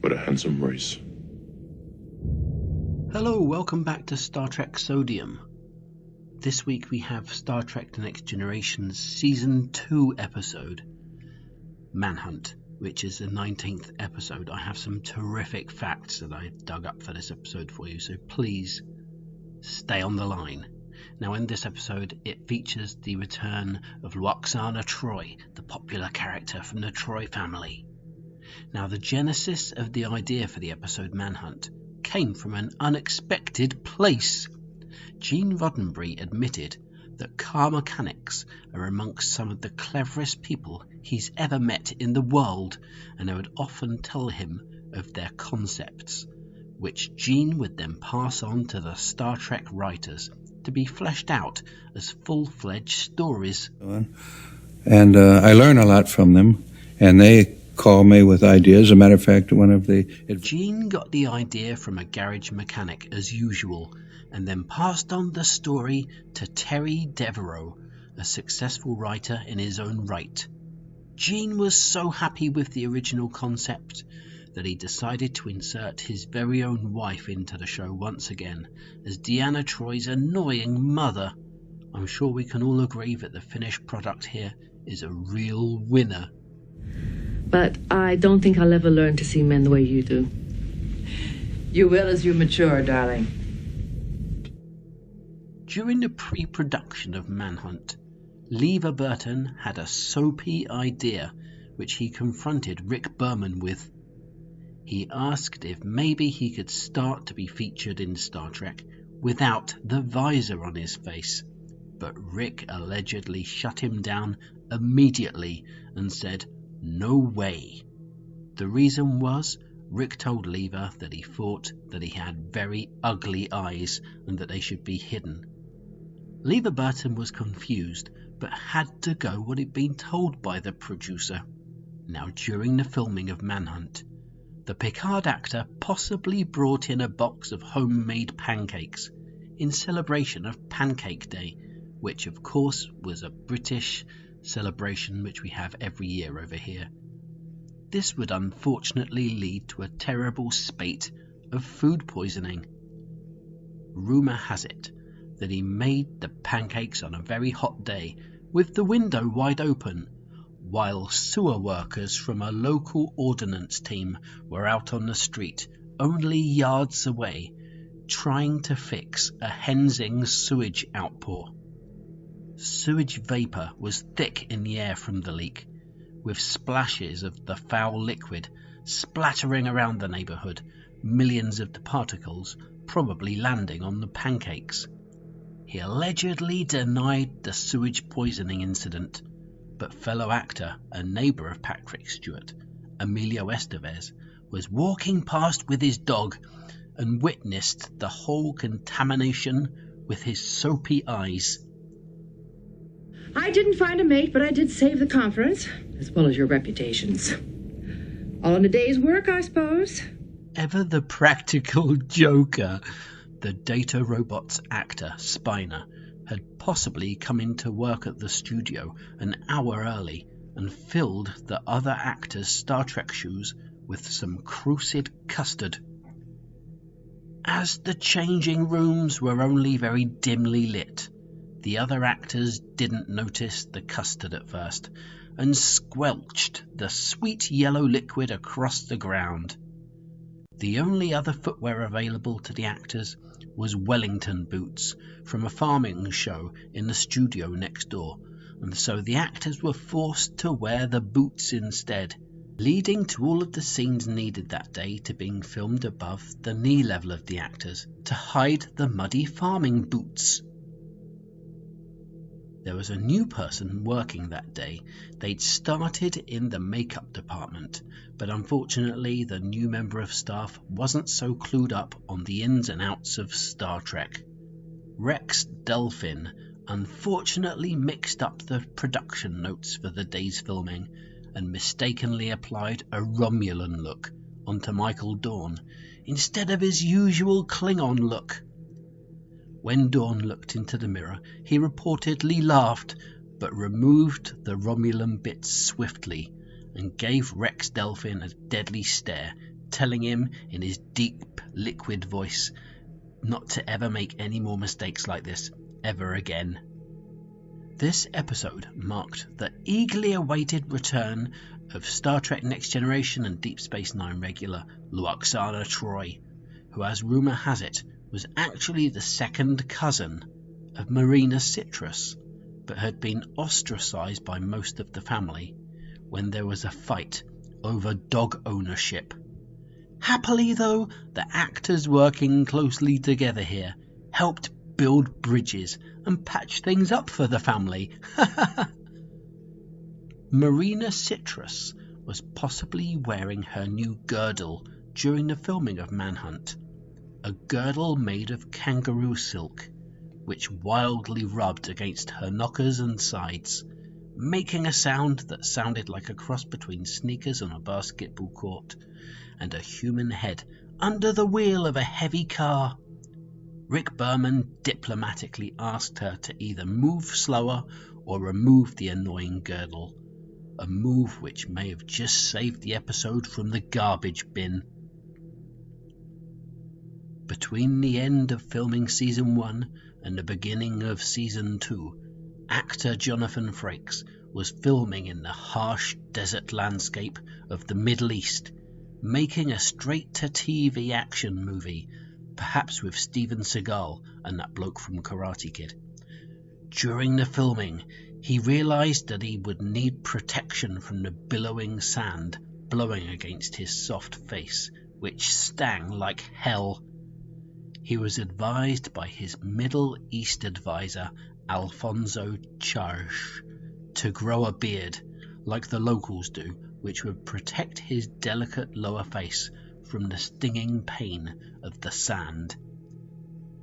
but a handsome race. Hello, welcome back to Star Trek Sodium. This week we have Star Trek The Next Generation's Season 2 episode, Manhunt, which is the 19th episode. I have some terrific facts that I dug up for this episode for you, so please stay on the line. Now, in this episode, it features the return of Lwaxana Troi, the popular character from the Troi family. Now, the genesis of the idea for the episode Manhunt came from an unexpected place. Gene Roddenberry admitted that car mechanics are amongst some of the cleverest people he's ever met in the world, and they would often tell him of their concepts, which Gene would then pass on to the Star Trek writers to be fleshed out as full-fledged stories. And I learn a lot from them, and they call me with ideas. As a matter of fact, one of the... Gene got the idea from a garage mechanic as usual, and then passed on the story to Terry Devereaux, a successful writer in his own right. Gene was so happy with the original concept that he decided to insert his very own wife into the show once again as Deanna Troi's annoying mother. I'm sure we can all agree that the finished product here is a real winner. But I don't think I'll ever learn to see men the way you do. You will as you mature, darling. During the pre-production of Manhunt, Lever Burton had a soapy idea which he confronted Rick Berman with. He asked if maybe he could start to be featured in Star Trek without the visor on his face, but Rick allegedly shut him down immediately and said, "No way." The reason was, Rick told Lever that he thought that he had very ugly eyes and that they should be hidden. Lever Burton was confused, but had to go what he'd been told by the producer. Now, during the filming of Manhunt, the Picard actor possibly brought in a box of homemade pancakes in celebration of Pancake Day, which of course was a British celebration which we have every year over here. This would unfortunately lead to a terrible spate of food poisoning. Rumour has it that he made the pancakes on a very hot day with the window wide open, while sewer workers from a local ordnance team were out on the street only yards away trying to fix a Hensing sewage outpour. Sewage vapour was thick in the air from the leak, with splashes of the foul liquid splattering around the neighbourhood, millions of the particles probably landing on the pancakes. He allegedly denied the sewage poisoning incident, but fellow actor and neighbour of Patrick Stewart, Emilio Estevez, was walking past with his dog and witnessed the whole contamination with his soapy eyes. I didn't find a mate, but I did save the conference, as well as your reputations. All in a day's work, I suppose. Ever the practical joker, the Data Robots actor, Spiner, had possibly come into work at the studio an hour early and filled the other actors' Star Trek shoes with some crucid custard. As the changing rooms were only very dimly lit, the other actors didn't notice the custard at first and squelched the sweet yellow liquid across the ground. The only other footwear available to the actors was Wellington boots from a farming show in the studio next door, and so the actors were forced to wear the boots instead, leading to all of the scenes needed that day to being filmed above the knee level of the actors to hide the muddy farming boots. There was a new person working that day. They'd started in the makeup department, but unfortunately the new member of staff wasn't so clued up on the ins and outs of Star Trek. Rex Delphin unfortunately mixed up the production notes for the day's filming and mistakenly applied a Romulan look onto Michael Dorn instead of his usual Klingon look. When Dorn looked into the mirror, he reportedly laughed, but removed the Romulan bits swiftly and gave Rex Delphin a deadly stare, telling him in his deep, liquid voice not to ever make any more mistakes like this ever again. This episode marked the eagerly awaited return of Star Trek Next Generation and Deep Space Nine regular Lwaxana Troi, who, as rumour has it, was actually the second cousin of Marina Citrus, but had been ostracised by most of the family when there was a fight over dog ownership. Happily, though, the actors working closely together here helped build bridges and patch things up for the family. Marina Citrus was possibly wearing her new girdle during the filming of Manhunt, a girdle made of kangaroo silk, which wildly rubbed against her knockers and sides, making a sound that sounded like a cross between sneakers on a basketball court and a human head under the wheel of a heavy car. Rick Berman diplomatically asked her to either move slower or remove the annoying girdle, a move which may have just saved the episode from the garbage bin. Between the end of filming Season 1 and the beginning of Season 2, actor Jonathan Frakes was filming in the harsh desert landscape of the Middle East, making a straight-to-TV action movie, perhaps with Steven Seagal and that bloke from Karate Kid. During the filming, he realised that he would need protection from the billowing sand blowing against his soft face, which stung like hell. He was advised by his Middle East advisor, Alfonso Charge, to grow a beard, like the locals do, which would protect his delicate lower face from the stinging pain of the sand.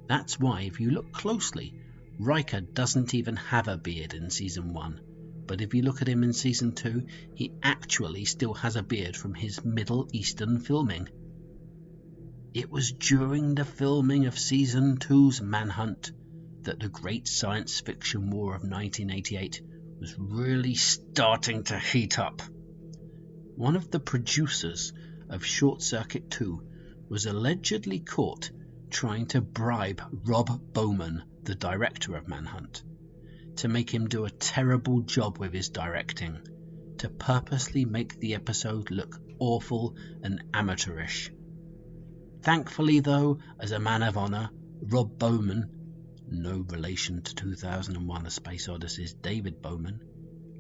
That's why, if you look closely, Riker doesn't even have a beard in Season 1, but if you look at him in Season 2, he actually still has a beard from his Middle Eastern filming. It was during the filming of Season 2's Manhunt that the great science fiction war of 1988 was really starting to heat up. One of the producers of Short Circuit 2 was allegedly caught trying to bribe Rob Bowman, the director of Manhunt, to make him do a terrible job with his directing, to purposely make the episode look awful and amateurish. Thankfully, though, as a man of honour, Rob Bowman, no relation to 2001: A Space Odyssey's David Bowman,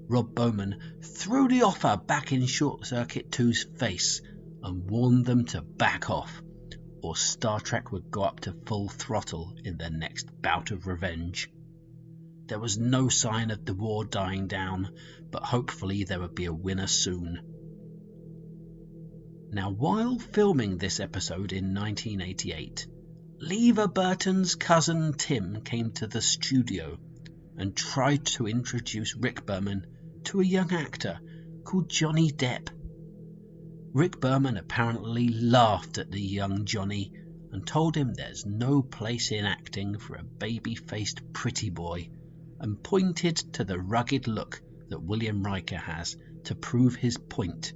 Rob Bowman threw the offer back in Short Circuit 2's face and warned them to back off, or Star Trek would go up to full throttle in their next bout of revenge. There was no sign of the war dying down, but hopefully there would be a winner soon. Now, while filming this episode in 1988, Lever Burton's cousin Tim came to the studio and tried to introduce Rick Berman to a young actor called Johnny Depp. Rick Berman apparently laughed at the young Johnny and told him there's no place in acting for a baby-faced pretty boy, and pointed to the rugged look that William Riker has to prove his point.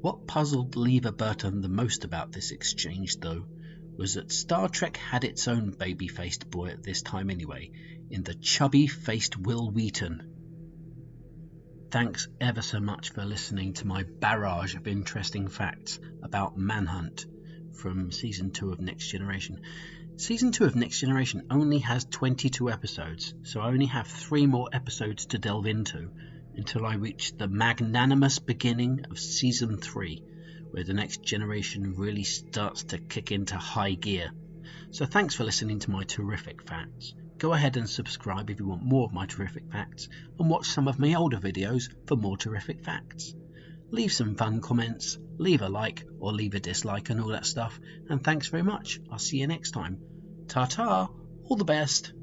What puzzled Lever Burton the most about this exchange, though, was that Star Trek had its own baby-faced boy at this time anyway, in the chubby-faced Will Wheaton. Thanks ever so much for listening to my barrage of interesting facts about Manhunt from Season 2 of Next Generation. Season 2 of Next Generation only has 22 episodes, so I only have 3 more episodes to delve into until I reach the magnanimous beginning of Season 3, where the Next Generation really starts to kick into high gear. So thanks for listening to my terrific facts. Go ahead and subscribe if you want more of my terrific facts, and watch some of my older videos for more terrific facts. Leave some fun comments, leave a like or leave a dislike and all that stuff, and thanks very much. I'll see you next time. Ta-ta, all the best.